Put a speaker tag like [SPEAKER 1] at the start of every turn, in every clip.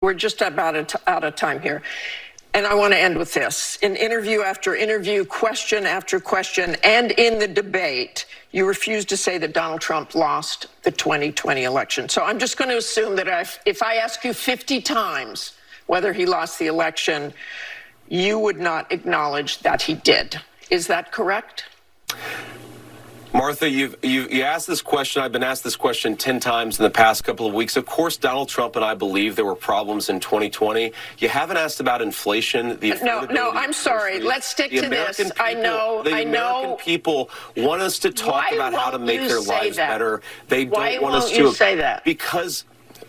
[SPEAKER 1] We're just about out of time here. And I want to end with this. In interview after interview, question after question, and in the debate, you refused to say that Donald Trump lost the 2020 election. So I'm just going to assume that if I ask you 50 times whether he lost the election, you would not acknowledge that he did. Is that correct?
[SPEAKER 2] Martha, you asked this question. I've been asked this question 10 times in the past couple of weeks. Of course, Donald Trump and I believe there were problems in 2020. You haven't asked about inflation.
[SPEAKER 1] No, I'm sorry. Let's stick to this.
[SPEAKER 2] People, I know. American people want us to talk about how to make their lives better. They don't want us to.
[SPEAKER 1] Why won't you say that?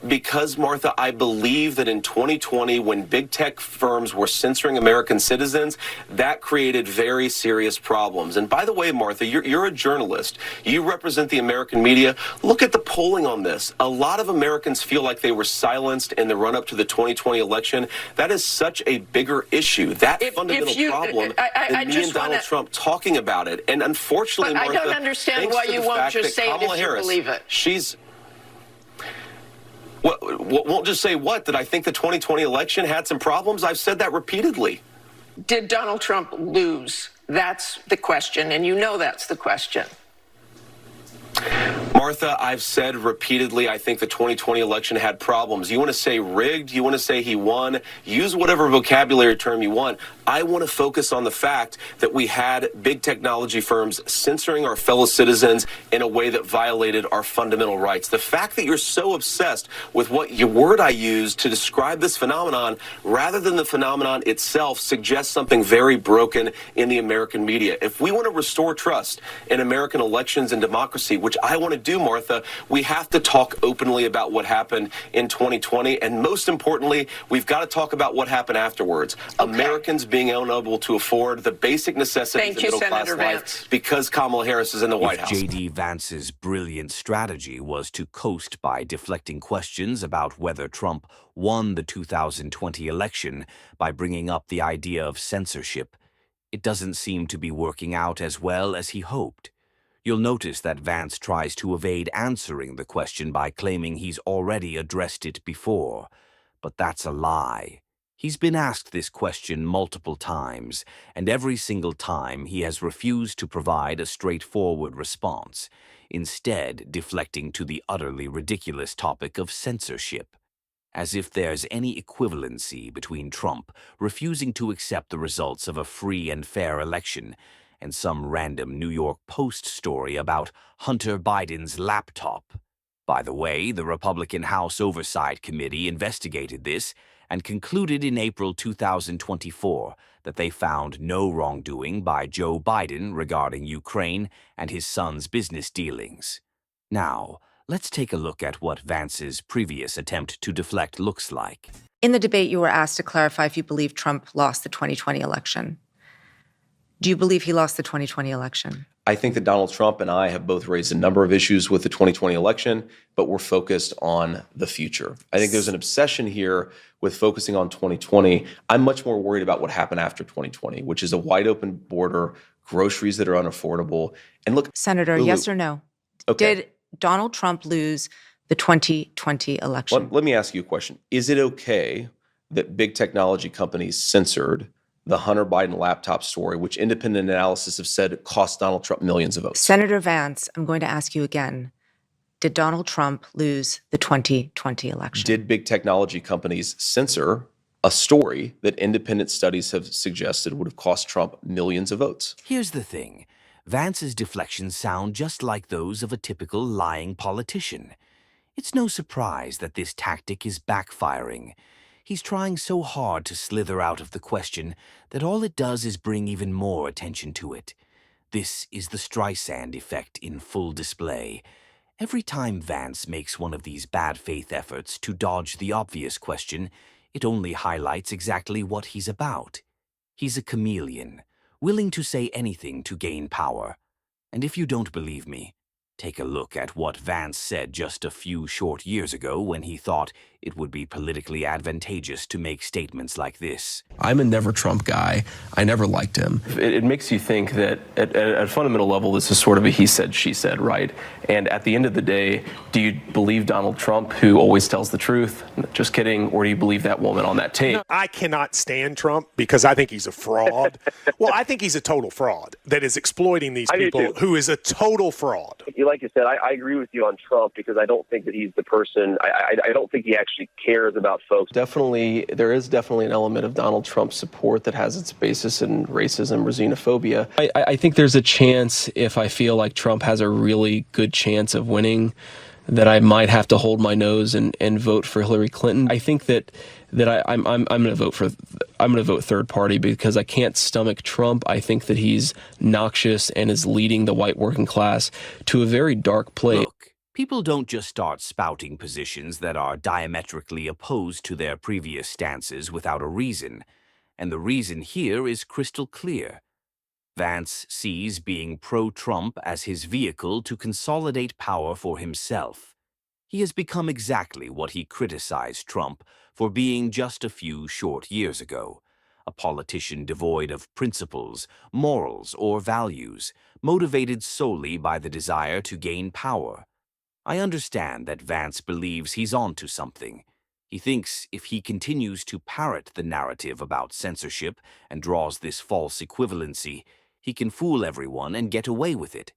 [SPEAKER 2] Because, Martha, I believe that in 2020, when big tech firms were censoring American citizens, that created very serious problems. And by the way, Martha, you're a journalist. You represent the American media. Look at the polling on this. A lot of Americans feel like they were silenced in the run-up to the 2020 election. That is such a bigger issue. That fundamental problem than me and Donald Trump talking about it. And unfortunately,
[SPEAKER 1] but
[SPEAKER 2] Martha,
[SPEAKER 1] I don't understand why you won't just say it if you believe it.
[SPEAKER 2] Won't just say what? That I think the 2020 election had some problems? I've said that repeatedly.
[SPEAKER 1] Did Donald Trump lose? That's the question, and you know that's the question.
[SPEAKER 2] Martha, I've said repeatedly, I think the 2020 election had problems. You want to say rigged? You want to say he won? Use whatever vocabulary term you want. I want to focus on the fact that we had big technology firms censoring our fellow citizens in a way that violated our fundamental rights. The fact that you're so obsessed with what word I used to describe this phenomenon rather than the phenomenon itself suggests something very broken in the American media. If we want to restore trust in American elections and democracy, which I want to do, Martha, we have to talk openly about what happened in 2020. And most importantly, we've got to talk about what happened afterwards. Okay. Americans being unable to afford the basic necessities of middle-class life because Kamala Harris is in the White House.
[SPEAKER 3] J.D. Vance's brilliant strategy was to coast by deflecting questions about whether Trump won the 2020 election by bringing up the idea of censorship, it doesn't seem to be working out as well as he hoped. You'll notice that Vance tries to evade answering the question by claiming he's already addressed it before. But that's a lie. He's been asked this question multiple times, and every single time he has refused to provide a straightforward response, instead deflecting to the utterly ridiculous topic of censorship. As if there's any equivalency between Trump refusing to accept the results of a free and fair election and some random New York Post story about Hunter Biden's laptop. By the way, the Republican House Oversight Committee investigated this and concluded in April 2024 that they found no wrongdoing by Joe Biden regarding Ukraine and his son's business dealings. Now, let's take a look at what Vance's previous attempt to deflect looks like.
[SPEAKER 4] In the debate, you were asked to clarify if you believe Trump lost the 2020 election. Do you believe he lost the 2020 election?
[SPEAKER 5] I think that Donald Trump and I have both raised a number of issues with the 2020 election, but we're focused on the future. I think there's an obsession here with focusing on 2020. I'm much more worried about what happened after 2020, which is a wide open border, groceries that are unaffordable. And look,
[SPEAKER 4] Senator, yes or no?
[SPEAKER 5] Okay.
[SPEAKER 4] Did Donald Trump lose the 2020 election?
[SPEAKER 5] Let me ask you a question. Is it okay that big technology companies censored the Hunter Biden laptop story, which independent analysis have said cost Donald Trump millions of votes?
[SPEAKER 4] Senator Vance, I'm going to ask you again. Did Donald Trump lose the 2020 election?
[SPEAKER 5] Did big technology companies censor a story that independent studies have suggested would have cost Trump millions of votes?
[SPEAKER 3] Here's the thing. Vance's deflections sound just like those of a typical lying politician. It's no surprise that this tactic is backfiring. He's trying so hard to slither out of the question that all it does is bring even more attention to it. This is the Streisand effect in full display. Every time Vance makes one of these bad faith efforts to dodge the obvious question, it only highlights exactly what he's about. He's a chameleon, willing to say anything to gain power. And if you don't believe me, take a look at what Vance said just a few short years ago when he thought it would be politically advantageous to make statements like this.
[SPEAKER 6] I'm a never Trump guy. I never liked him.
[SPEAKER 7] It makes you think that at a fundamental level, this is sort of a he said, she said, right? And at the end of the day, do you believe Donald Trump, who always tells the truth? Just kidding. Or do you believe that woman on that tape?
[SPEAKER 8] I cannot stand Trump because I think he's a fraud. Well, I think he's a total fraud that is exploiting these people, who is a total fraud.
[SPEAKER 9] Like you said, I agree with you on Trump because I don't think that he's the person. I don't think he actually cares about folks.
[SPEAKER 7] There is definitely an element of Donald Trump's support that has its basis in racism or xenophobia. I think there's a chance, if I feel like Trump has a really good chance of winning, that I might have to hold my nose and vote for Hillary Clinton. I think that I'm going to vote third party because I can't stomach Trump. I think that he's noxious and is leading the white working class to a very dark place.
[SPEAKER 3] Look, people don't just start spouting positions that are diametrically opposed to their previous stances without a reason, and the reason here is crystal clear. Vance sees being pro-Trump as his vehicle to consolidate power for himself. He has become exactly what he criticized Trump for being just a few short years ago, a politician devoid of principles, morals, or values, motivated solely by the desire to gain power. I understand that Vance believes he's onto something. He thinks if he continues to parrot the narrative about censorship and draws this false equivalency, he can fool everyone and get away with it.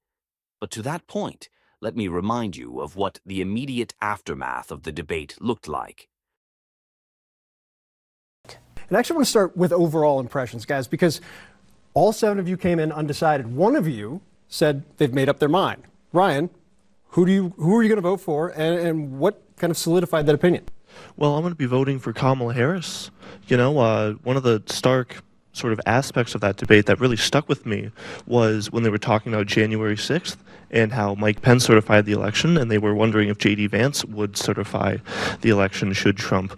[SPEAKER 3] But to that point, let me remind you of what the immediate aftermath of the debate looked like.
[SPEAKER 10] And I actually want to start with overall impressions, guys, because all 7 of you came in undecided. 1 of you said they've made up their mind. Ryan, who are you going to vote for, and what kind of solidified that opinion?
[SPEAKER 11] Well, I'm going to be voting for Kamala Harris. You know, one of the stark sort of aspects of that debate that really stuck with me was when they were talking about January 6th and how Mike Pence certified the election, and they were wondering if J.D. Vance would certify the election should Trump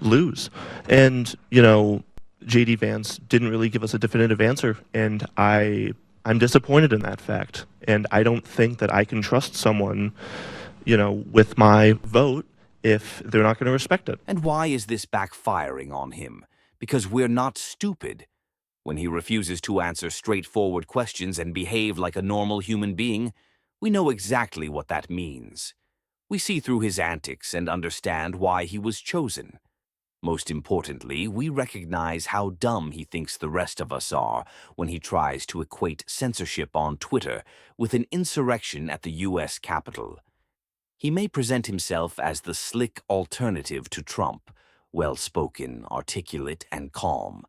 [SPEAKER 11] lose. And, you know, J.D. Vance didn't really give us a definitive answer, and I'm disappointed in that fact. And I don't think that I can trust someone, you know, with my vote if they're not going to respect it.
[SPEAKER 3] And why is this backfiring on him? Because we're not stupid. When he refuses to answer straightforward questions and behave like a normal human being, we know exactly what that means. We see through his antics and understand why he was chosen. Most importantly, we recognize how dumb he thinks the rest of us are when he tries to equate censorship on Twitter with an insurrection at the U.S. Capitol. He may present himself as the slick alternative to Trump, well-spoken, articulate, and calm.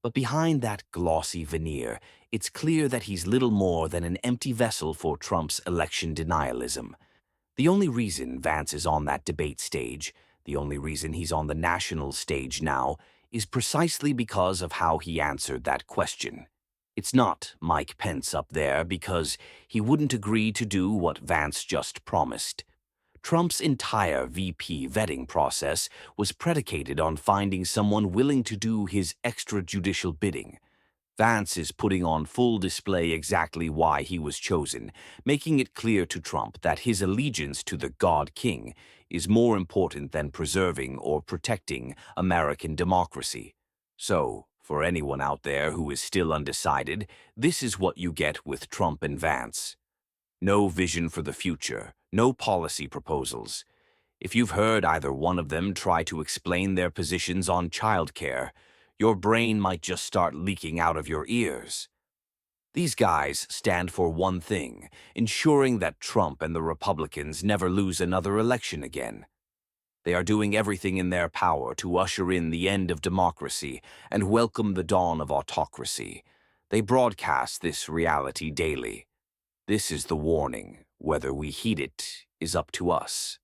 [SPEAKER 3] But behind that glossy veneer, it's clear that he's little more than an empty vessel for Trump's election denialism. The only reason Vance is on that debate stage, the only reason he's on the national stage now, is precisely because of how he answered that question. It's not Mike Pence up there because he wouldn't agree to do what Vance just promised. Trump's entire VP vetting process was predicated on finding someone willing to do his extrajudicial bidding. Vance is putting on full display exactly why he was chosen, making it clear to Trump that his allegiance to the God King is more important than preserving or protecting American democracy. So, for anyone out there who is still undecided, this is what you get with Trump and Vance. No vision for the future, no policy proposals. If you've heard either one of them try to explain their positions on childcare, your brain might just start leaking out of your ears. These guys stand for one thing, ensuring that Trump and the Republicans never lose another election again. They are doing everything in their power to usher in the end of democracy and welcome the dawn of autocracy. They broadcast this reality daily. This is the warning. Whether we heed it is up to us.